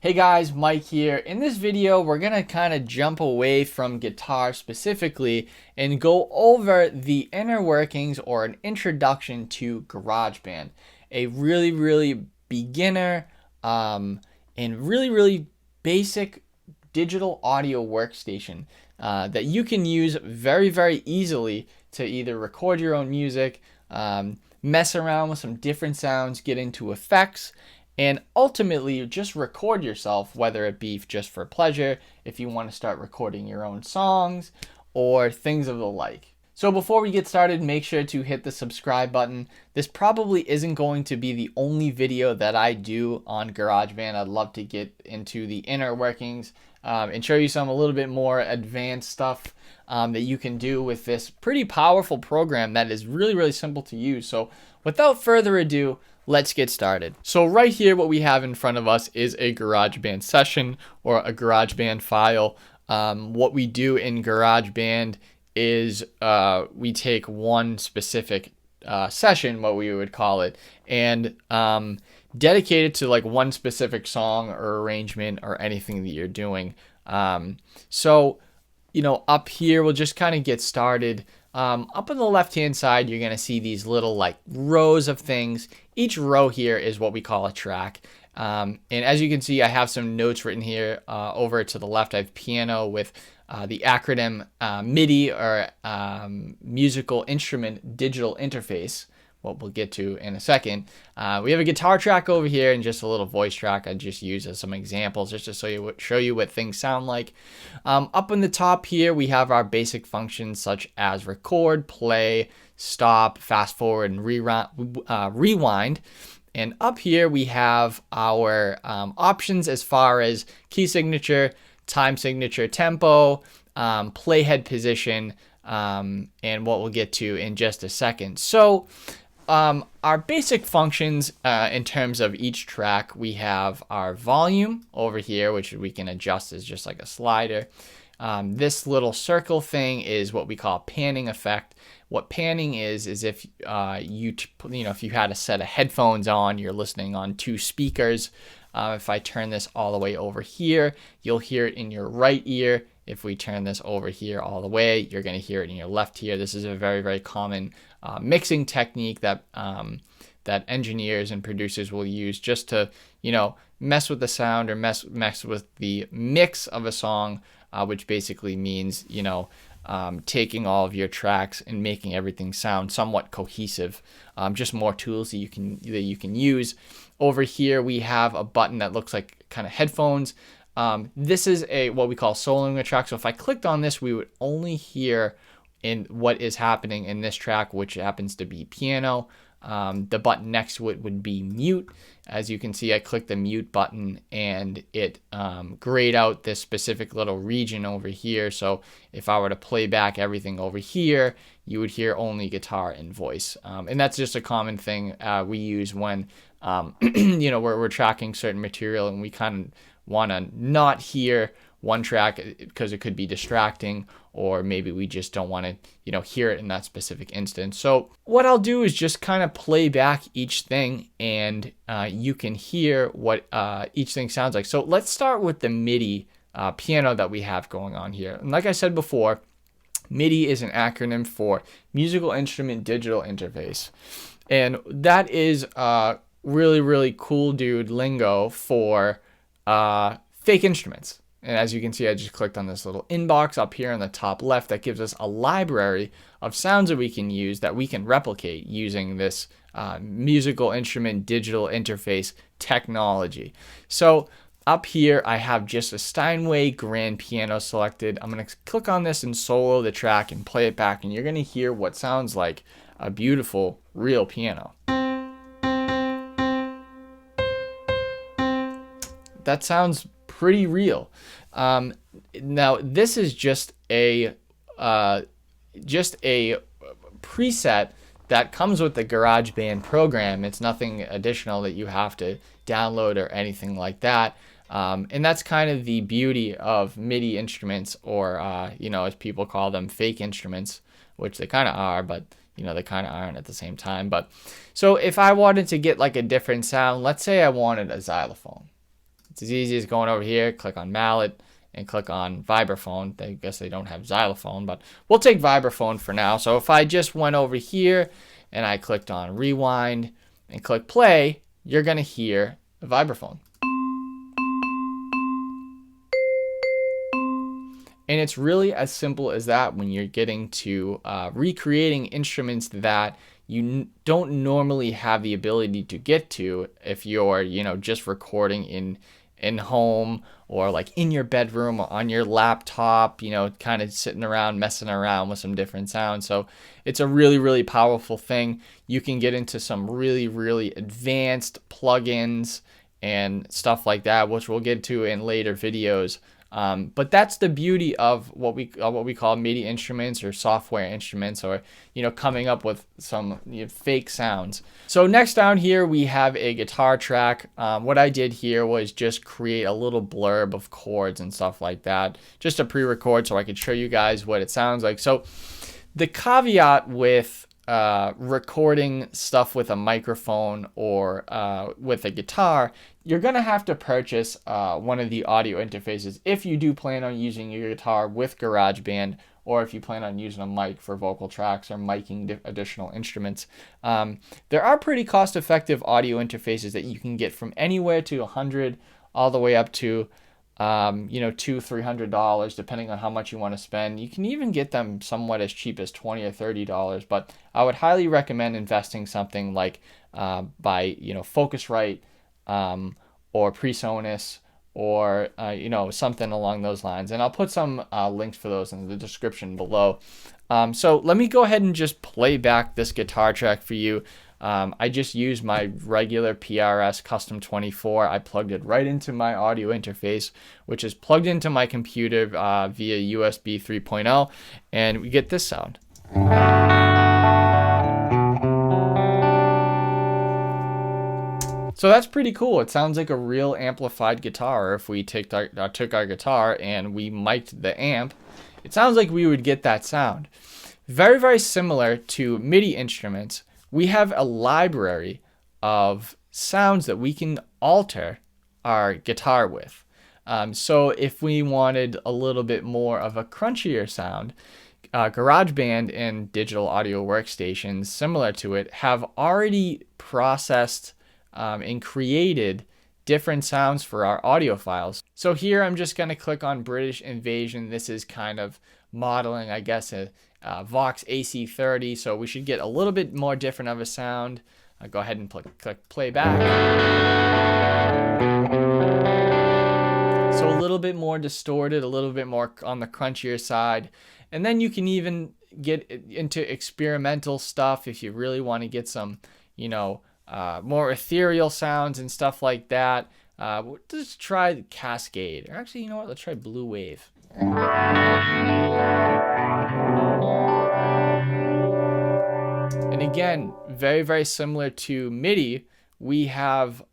Hey guys, Mike here. In this video, we're going to kind of jump away from guitar specifically and go over the inner workings or an introduction to GarageBand, a really beginner and really basic digital audio workstation that you can use very easily to either record your own music, mess around with some different sounds, get into effects, and ultimately just record yourself, whether it be just for pleasure, if you want to start recording your own songs, or things of the like. So before we get started, make sure to hit the subscribe button. This probably isn't going to be the only video that I do on GarageBand. I'd love to get into the inner workings and show you some a little bit more advanced stuff that you can do with this pretty powerful program that is really simple to use. So without further ado, let's get started. So right here, what we have in front of us is a GarageBand session or a GarageBand file. What we do in GarageBand is we take one specific session, what we would call it, and dedicate it to like one specific song or arrangement or anything that you're doing. So, you know, up here, we'll just kind of get started. Up on the left-hand side, you're going to see these little like rows of things. Each row here is what we call a track. And as you can see, I have some notes written here. Over to the left, I have piano with the acronym MIDI or Musical Instrument Digital Interface, what we'll get to in a second. We have a guitar track over here and just a little voice track I just use as some examples just to show you what things sound like. Up on the top here, we have our basic functions such as record, play, stop, fast forward, and rewind. And up here, we have our options as far as key signature, time signature, tempo, playhead position, and what we'll get to in just a second. So our basic functions in terms of each track, we have our volume over here, which we can adjust as just like a slider. This little circle thing is what we call panning effect. What panning is if if you had a set of headphones on, you're listening on two speakers. If I turn this all the way over here, you'll hear it in your right ear. If we turn this over here all the way, you're going to hear it in your left ear. This is a very common mixing technique that that engineers and producers will use just to, you know, mess with the sound or mess with the mix of a song, which basically means, you know, taking all of your tracks and making everything sound somewhat cohesive. Just more tools that you can use. Over here, we have a button that looks like kind of headphones. This is what we call soloing a track. So if I clicked on this, we would only hear in what is happening in this track, which happens to be piano. The button next to it would be mute. As you can see, I click the mute button and it grayed out this specific little region over here. So if I were to play back everything over here, you would hear only guitar and voice. And that's just a common thing we use when you know, we're tracking certain material and we kind of want to not hear one track because it could be distracting, or maybe we just don't want to, you know, hear it in that specific instance. So what I'll do is just kind of play back each thing and you can hear what each thing sounds like. So let's start with the MIDI piano that we have going on here. And like I said before, MIDI is an acronym for Musical Instrument Digital Interface. And that is really cool dude lingo for fake instruments. And as you can see, I just clicked on this little inbox up here in the top left that gives us a library of sounds that we can use that we can replicate using this musical instrument digital interface technology. So up here, I have just a Steinway grand piano selected. I'm going to click on this and solo the track and play it back, and you're going to hear what sounds like a beautiful real piano. That sounds pretty real. Now this is just a preset that comes with the GarageBand program. It's nothing additional that you have to download or anything like that. And that's kind of the beauty of MIDI instruments, or you know, as people call them, fake instruments, which they kind of are, but you know, they kind of aren't at the same time. But so if I wanted to get like a different sound, let's say I wanted a xylophone. It's as easy as going over here, click on mallet, and click on vibraphone. I guess they don't have xylophone, but we'll take vibraphone for now. So if I just went over here and I clicked on rewind and click play, you're going to hear a vibraphone. And it's really as simple as that when you're getting to recreating instruments that you don't normally have the ability to get to if you're, just recording in home or like in your bedroom or on your laptop, kind of sitting around, messing around with some different sounds. So it's a really, really powerful thing. You can get into some really, really advanced plugins and stuff like that, which we'll get to in later videos. But that's the beauty of what we call MIDI instruments or software instruments, or coming up with some fake sounds. So next down here we have a guitar track. What I did here was just create a little blurb of chords and stuff like that, just a pre-record so I could show you guys what it sounds like. So the caveat with recording stuff with a microphone or with a guitar, you're going to have to purchase one of the audio interfaces if you do plan on using your guitar with GarageBand, or if you plan on using a mic for vocal tracks or miking additional instruments. There are pretty cost-effective audio interfaces that you can get from anywhere to $100 all the way up to $200-$300, depending on how much you want to spend. You can even get them somewhat as cheap as $20 or $30, but I would highly recommend investing something like by Focusrite or PreSonus or something along those lines. And I'll put some links for those in the description below. So let me go ahead and just play back this guitar track for you. I just used my regular PRS Custom 24. I plugged it right into my audio interface, which is plugged into my computer via USB 3.0, and we get this sound. So that's pretty cool. It sounds like a real amplified guitar. If we took our guitar and we mic'd the amp, it sounds like we would get that sound. Very, very similar to MIDI instruments, we have a library of sounds that we can alter our guitar with. So if we wanted a little bit more of a crunchier sound, GarageBand and digital audio workstations similar to it have already processed and created different sounds for our audio files. So here I'm just going to click on British Invasion. This is kind of modeling, I guess, a Vox AC30, so we should get a little bit more different of a sound. I'll go ahead and click play back. So a little bit more distorted, a little bit more on the crunchier side. And then you can even get into experimental stuff if you really want to get some, more ethereal sounds and stuff like that. Let's try Cascade. Or actually, you know what? Let's try Blue Wave. And again, very, very similar to MIDI, we have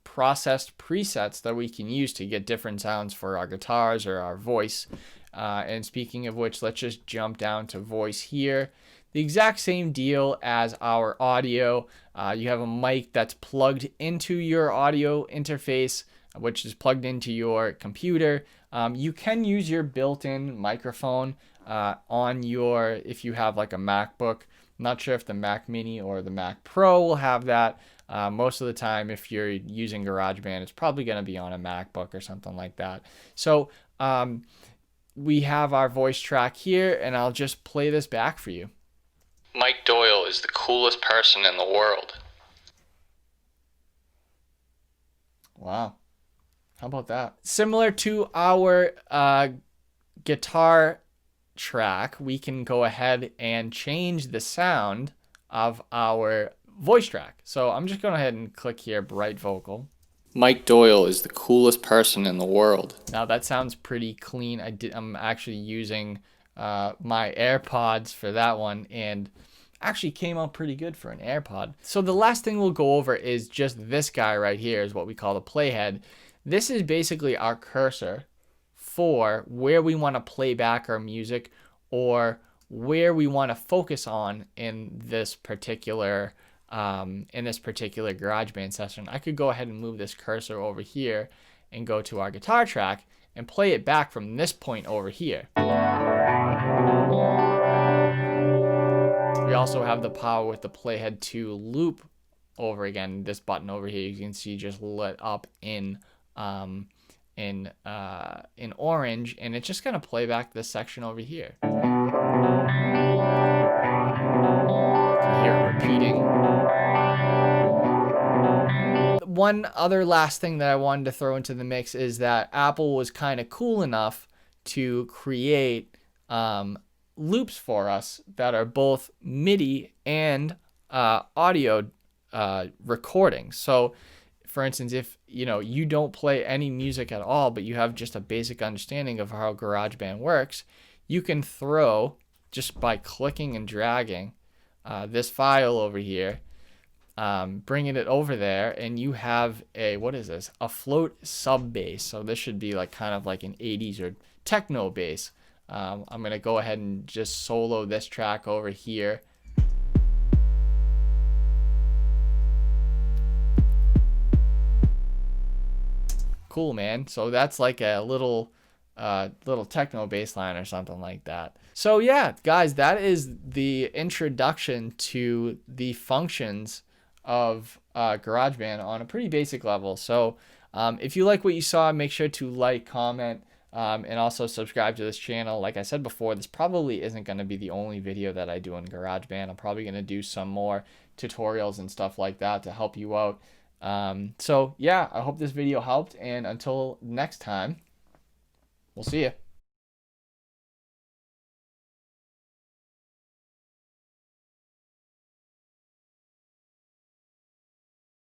processed presets that we can use to get different sounds for our guitars or our voice. And speaking of which, let's just jump down to voice here. The exact same deal as our audio. You have a mic that's plugged into your audio interface, which is plugged into your computer. You can use your built-in microphone on your, if you have like a MacBook. I'm not sure if the Mac Mini or the Mac Pro will have that. Most of the time, if you're using GarageBand, it's probably going to be on a MacBook or something like that. So we have our voice track here, and I'll just play this back for you. Mike Doyle is the coolest person in the world. Wow. How about that? Similar to our guitar track, we can go ahead and change the sound of our voice track. So I'm just going ahead and click here, Bright Vocal. Mike Doyle is the coolest person in the world. Now that sounds pretty clean. I'm actually using my AirPods for that one, and actually came out pretty good for an AirPod. So the last thing we'll go over is just this guy right here, is what we call the playhead. This is basically our cursor for where we want to play back our music or where we want to focus on in this particular in this particular GarageBand session, I could go ahead and move this cursor over here and go to our guitar track and play it back from this point over here. We also have the power with the playhead to loop over again. This button over here, you can see just lit up in orange, and it's just gonna play back this section over here. You can hear it repeating. One other last thing that I wanted to throw into the mix is that Apple was kind of cool enough to create loops for us that are both MIDI and audio recording. So for instance, if you don't play any music at all, but you have just a basic understanding of how GarageBand works, you can throw, just by clicking and dragging this file over here, bringing it over there, and you have a, what is this? A float sub bass. So this should be like kind of like an 80s or techno bass. I'm going to go ahead and just solo this track over here. Cool, man. So that's like a little techno bass line or something like that. So yeah, guys, that is the introduction to the functions of GarageBand on a pretty basic level. So if you like what you saw, make sure to like, comment, and also subscribe to this channel. Like I said before, this probably isn't going to be the only video that I do in GarageBand. I'm probably going to do some more tutorials and stuff like that to help you out. So yeah, I hope this video helped, and until next time, we'll see you.